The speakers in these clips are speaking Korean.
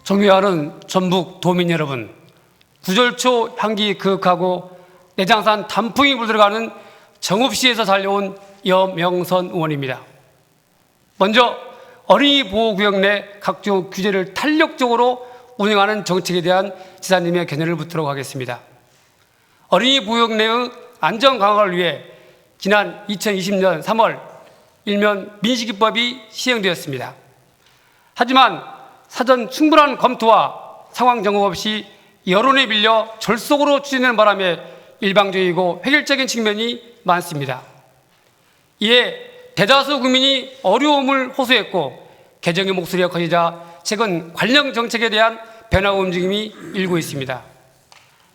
존경하는 전북 도민 여러분, 구절초 향기 그윽하고 내장산 단풍이 물들어가는 정읍시에서 달려온 여명선 의원입니다. 먼저 어린이 보호구역 내 각종 규제를 탄력적으로 운영하는 정책에 대한 지사님의 견해를 묻도록 하겠습니다. 어린이 보호구역 내의 안전 강화를 위해 지난 2020년 3월 일면 민식이법이 시행되었습니다. 하지만 사전 충분한 검토와 상황 점검 없이 여론에 밀려 졸속으로 추진되는 바람에 일방적이고 획일적인 측면이 많습니다. 이에 대다수 국민이 어려움을 호소했고 개정의 목소리가 커지자 최근 관련 정책에 대한 변화 움직임이 일고 있습니다.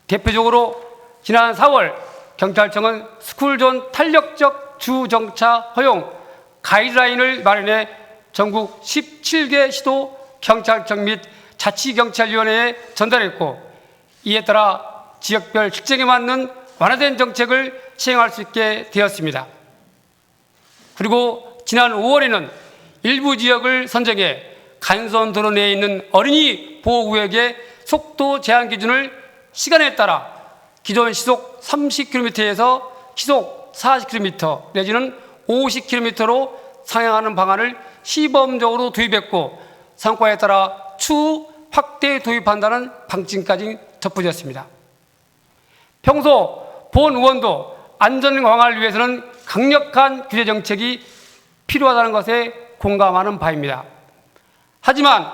대표적으로 지난 4월 경찰청은 스쿨존 탄력적 주정차 허용 가이드라인을 마련해 전국 17개 시도 경찰청 및 자치경찰위원회에 전달했고, 이에 따라 지역별 특징에 맞는 완화된 정책을 시행할 수 있게 되었습니다. 그리고 지난 5월에는 일부 지역을 선정해 간선도로 내에 있는 어린이 보호구역의 속도 제한 기준을 시간에 따라 기존 시속 30km에서 시속 40km 내지는 50km로 상향하는 방안을 시범적으로 도입했고, 성과에 따라 추후 확대 도입한다는 방침까지 덧붙였습니다. 평소 본 의원도 안전 강화를 위해서는 강력한 규제 정책이 필요하다는 것에 공감하는 바입니다. 하지만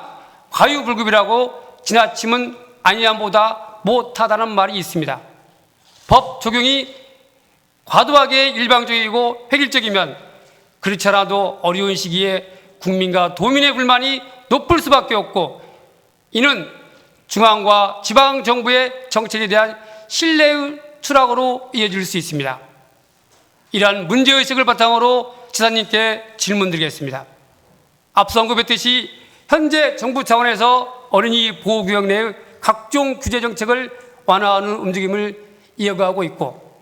과유불급이라고 지나치면 아니함보다 못하다는 말이 있습니다. 법 적용이 과도하게 일방적이고 획일적이면 그렇지 않아도 어려운 시기에 국민과 도민의 불만이 높을 수밖에 없고, 이는 중앙과 지방정부의 정책에 대한 신뢰의 추락으로 이어질 수 있습니다. 이러한 문제의식을 바탕으로 지사님께 질문드리겠습니다. 앞서 언급했듯이 현재 정부 차원에서 어린이 보호구역 내의 각종 규제 정책을 완화하는 움직임을 이어가고 있고,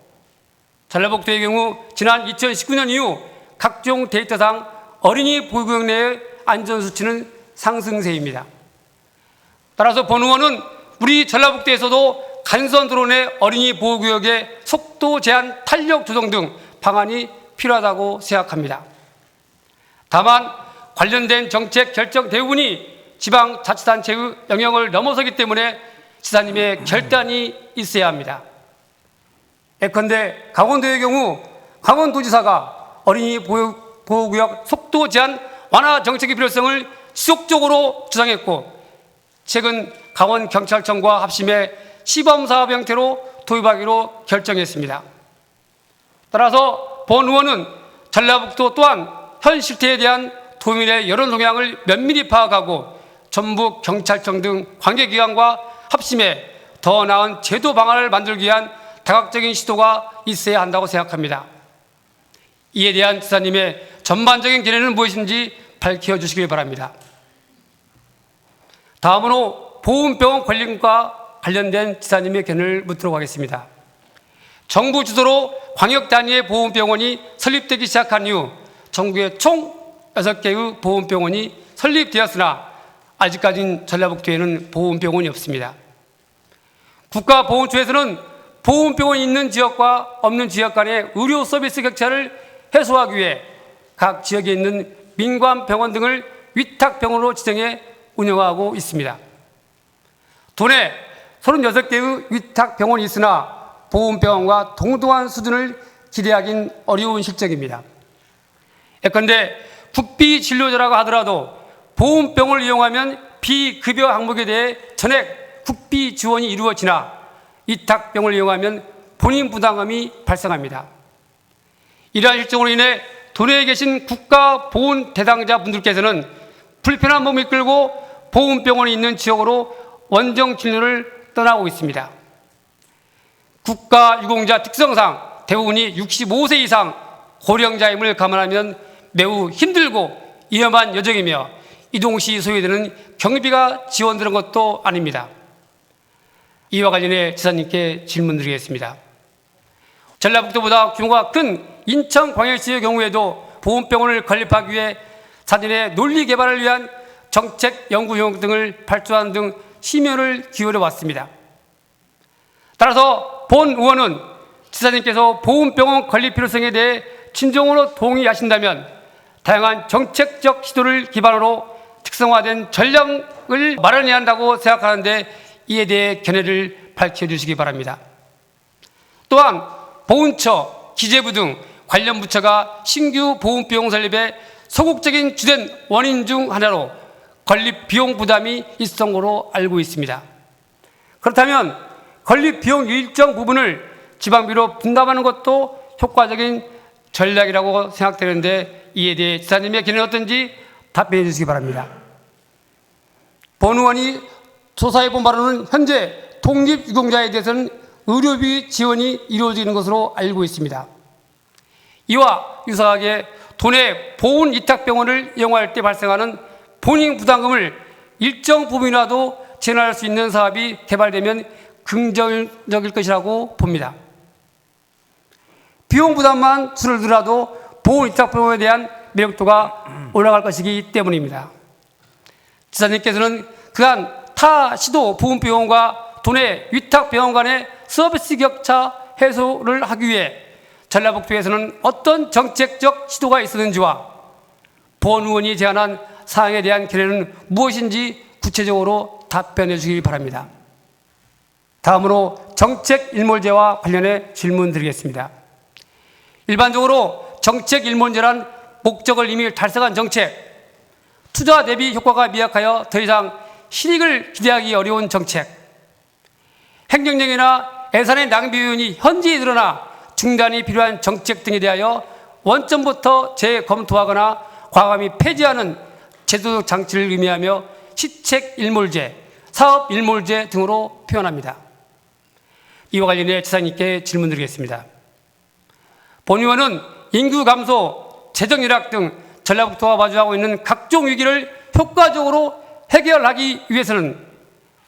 전라북도의 경우 지난 2019년 이후 각종 데이터상 어린이 보호구역 내의 안전수치는 상승세입니다. 따라서 본 의원은 우리 전라북도에서도 간선도로 내 어린이 보호구역의 속도 제한 탄력 조정 등 방안이 필요하다고 생각합니다. 다만 관련된 정책 결정 대부분이 지방자치단체의 영역을 넘어서기 때문에 지사님의 결단이 있어야 합니다. 예컨대 강원도의 경우 강원도지사가 어린이 보호구역 속도 제한 완화 정책의 필요성을 지속적으로 주장했고, 최근 강원경찰청과 합심해 시범사업 형태로 도입하기로 결정했습니다. 따라서 본 의원은 전라북도 또한 현 실태에 대한 도민의 여론 동향을 면밀히 파악하고 전북 경찰청 등 관계기관과 합심해 더 나은 제도 방안을 만들기 위한 다각적인 시도가 있어야 한다고 생각합니다. 이에 대한 지사님의 전반적인 견해는 무엇인지 밝혀주시기 바랍니다. 다음으로 보훈병원 관련과 관련된 지사님의 견해를 묻도록 하겠습니다. 정부 주도로 광역 단위의 보훈병원이 설립되기 시작한 이후 전국에 총 6개의 보훈병원이 설립되었으나 아직까지는 전라북도에는 보훈병원이 없습니다. 국가보훈처에서는 보훈병원이 있는 지역과 없는 지역 간의 의료 서비스 격차를 해소하기 위해 각 지역에 있는 민관병원 등을 위탁병원으로 지정해 운영하고 있습니다. 도내 36개의 위탁병원이 있으나 보훈병원과 동등한 수준을 기대하기는 어려운 실정입니다. 예컨대 국비진료자라고 하더라도 보훈병원을 이용하면 비급여 항목에 대해 전액 국비 지원이 이루어지나 위탁병원을 이용하면 본인 부담감이 발생합니다. 이러한 일정으로 인해 도내에 계신 국가보훈 대상자 분들께서는 불편한 몸을 이끌고 보훈병원이 있는 지역으로 원정 진료를 떠나고 있습니다. 국가유공자 특성상 대부분이 65세 이상 고령자임을 감안하면 매우 힘들고 위험한 여정이며 이동 시 소요되는 경비가 지원되는 것도 아닙니다. 이와 관련해 지사님께 질문드리겠습니다. 전라북도보다 규모가 큰 인천광역시의 경우에도 보훈병원을 건립하기 위해 사전에 논리 개발을 위한 정책 연구 용역 등을 발주하는 등 심혈을 기울여 왔습니다. 따라서 본 의원은 지사님께서 보훈병원 건립 필요성에 대해 진정으로 동의하신다면 다양한 정책적 시도를 기반으로 특성화된 전략을 마련해야 한다고 생각하는데 이에 대해 견해를 밝혀주시기 바랍니다. 또한 보훈처, 기재부 등 관련 부처가 신규 보훈병원 설립의 소극적인 주된 원인 중 하나로 건립 비용 부담이 있었던 것으로 알고 있습니다. 그렇다면 건립 비용 일정 부분을 지방비로 분담하는 것도 효과적인 전략이라고 생각되는데 이에 대해 지사님의 견해는 어떤지 답변해 주시기 바랍니다. 본 의원이 조사해 본 바로는 현재 독립유공자에 대해서는 의료비 지원이 이루어지는 것으로 알고 있습니다. 이와 유사하게 도내 보훈위탁병원을 이용할 때 발생하는 본인 부담금을 일정 부분이라도 지원할 수 있는 사업이 개발되면 긍정적일 것이라고 봅니다. 비용 부담만 줄어들어도 보훈위탁병원에 대한 매력도가 올라갈 것이기 때문입니다. 지사님께서는 그간 타 시도 보훈병원과 도내 위탁병원 간의 서비스 격차 해소를 하기 위해 전라북도에서는 어떤 정책적 시도가 있었는지와 본 의원이 제안한 사항에 대한 견해는 무엇인지 구체적으로 답변해 주시기 바랍니다. 다음으로 정책 일몰제와 관련해 질문 드리겠습니다. 일반적으로 정책 일몰제란 목적을 이미 달성한 정책, 투자 대비 효과가 미약하여 더 이상 실익을 기대하기 어려운 정책, 행정력이나 예산의 낭비 요인이 현저히 늘어나 중단이 필요한 정책 등에 대하여 원점부터 재검토하거나 과감히 폐지하는 제도적 장치를 의미하며 시책 일몰제, 사업 일몰제 등으로 표현합니다. 이와 관련해 지사님께 질문드리겠습니다. 본 의원은 인구 감소, 재정 열악 등 전라북도가 마주하고 있는 각종 위기를 효과적으로 해결하기 위해서는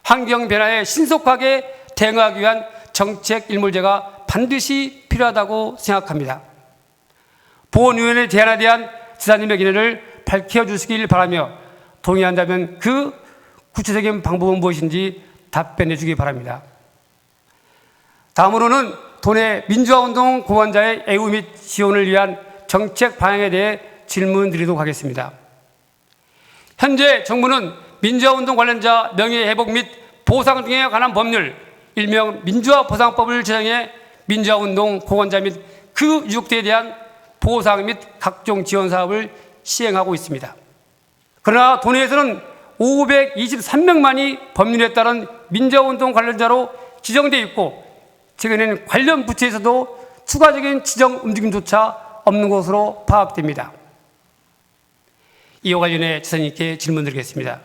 환경 변화에 신속하게 대응하기 위한 정책 일몰제가 반드시 필요하다고 생각합니다. 보훈위원회 제안에 대한 지사님의 견해를 밝혀주시길 바라며 동의한다면 그 구체적인 방법은 무엇인지 답변해 주기 바랍니다. 다음으로는 도내 민주화운동 공헌자의 애우 및 지원을 위한 정책 방향에 대해 질문드리도록 하겠습니다. 현재 정부는 민주화운동 관련자 명예회복 및 보상 등에 관한 법률, 일명 민주화보상법을 제정해 민주화운동 공헌자 및 그 유족들에 대한 보상 및 각종 지원 사업을 시행하고 있습니다. 그러나 도내에서는 523명만이 법률에 따른 민주화운동 관련자로 지정되어 있고 최근에는 관련 부처에서도 추가적인 지정 움직임조차 없는 것으로 파악됩니다. 이와 관련해 지사님께 질문드리겠습니다.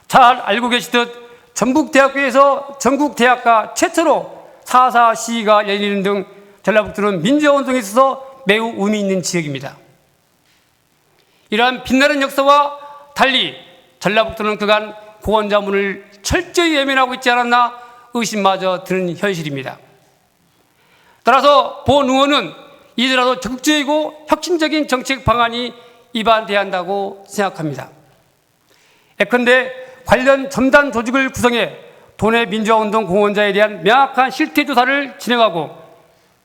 잘 알고 계시듯 전북대학교에서 전국대학가 최초로 4.4 시위가 열리는 등 전라북도는 민주화운동에 있어서 매우 의미 있는 지역입니다. 이러한 빛나는 역사와 달리 전라북도는 그간 공헌자문을 철저히 외면하고 있지 않았나 의심마저 드는 현실입니다. 따라서 본 의원은 이제라도 적극적이고 혁신적인 정책 방안이 입안돼야 한다고 생각합니다. 예컨대 관련 첨단 조직을 구성해 도내 민주화운동 공헌자에 대한 명확한 실태조사를 진행하고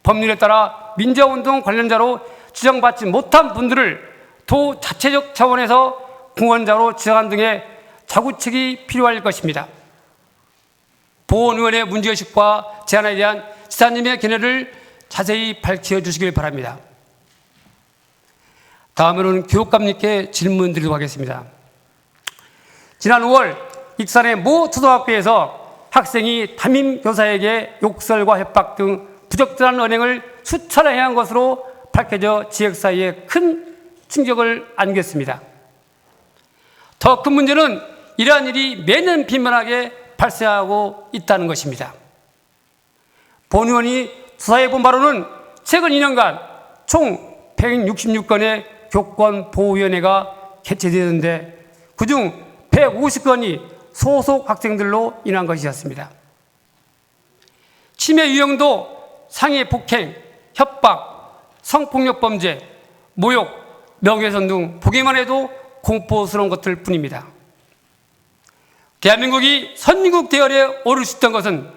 법률에 따라 민주화운동 관련자로 지정받지 못한 분들을 도 자체적 차원에서 공헌자로 지정하는 등의 자구책이 필요할 것입니다. 보훈의원의 문제의식과 제안에 대한 지사님의 견해를 자세히 밝혀주시길 바랍니다. 다음으로는 교육감님께 질문드리도록 하겠습니다. 지난 5월 익산의 모 초등학교에서 학생이 담임 교사에게 욕설과 협박 등 부적절한 언행을 수차례 행한 것으로 밝혀져 지역 사회에 큰 충격을 안겼습니다. 더 큰 문제는 이러한 일이 매년 빈번하게 발생하고 있다는 것입니다. 본 의원이 조사해 본 바로는 최근 2년간 총 166건의 교권보호위원회가 개최되었는데 그중 150건이 소속 학생들로 인한 것이었습니다. 치매 유형도 상해 폭행, 협박, 성폭력 범죄, 모욕, 명예훼손 등 보기만 해도 공포스러운 것들 뿐입니다. 대한민국이 선진국 대열에 오를 수 있던 것은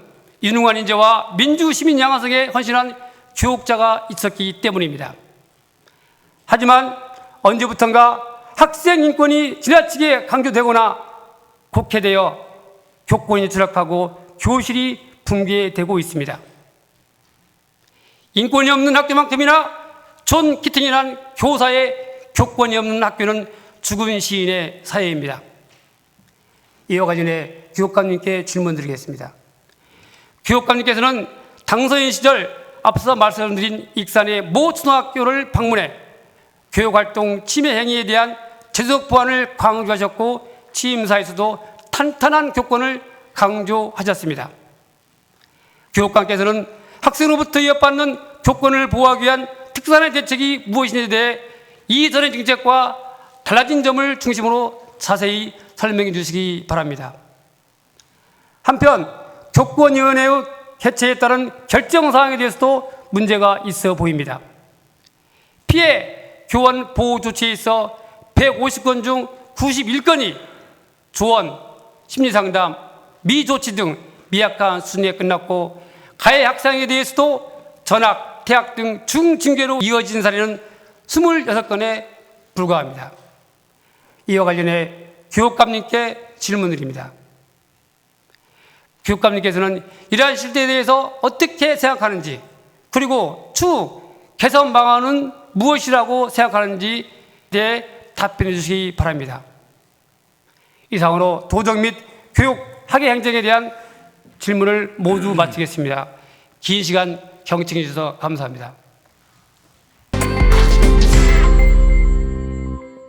유능한 인재와 민주시민 양성에 헌신한 교육자가 있었기 때문입니다. 하지만 언제부턴가 학생 인권이 지나치게 강조되거나 곡해되어 교권이 추락하고 교실이 붕괴되고 있습니다. 인권이 없는 학교만큼이나 존 키팅이란 교사의 교권이 없는 학교는 죽은 시인의 사회입니다. 이와 관련해 교육감님께 질문드리겠습니다. 교육감님께서는 당선인 시절 앞서 말씀드린 익산의 모 초등학교를 방문해 교육활동 침해 행위에 대한 제도적 보완을 강조하셨고 취임사에서도 탄탄한 교권을 강조하셨습니다. 교육감께서는 학생으로부터 이어받는 교권을 보호하기 위한 특산의 대책이 무엇인지에 대해 이전의 정책과 달라진 점을 중심으로 자세히 설명해 주시기 바랍니다. 한편 교권위원회의 개최에 따른 결정사항에 대해서도 문제가 있어 보입니다. 피해 교원 보호 조치에 있어 150건 중 91건이 조언, 심리상담, 미조치 등 미약한 순위에 끝났고 가해 학생에 대해서도 전학, 퇴학 등 중징계로 이어진 사례는 26건에 불과합니다. 이와 관련해 교육감님께 질문드립니다. 교육감님께서는 이러한 실태에 대해서 어떻게 생각하는지, 그리고 추후 개선 방안은 무엇이라고 생각하는지에 대해 답변해 주시기 바랍니다. 이상으로 도덕 및 교육 학예 행정에 대한 질문을 모두 마치겠습니다. 긴 시간 경청해 주셔서 감사합니다.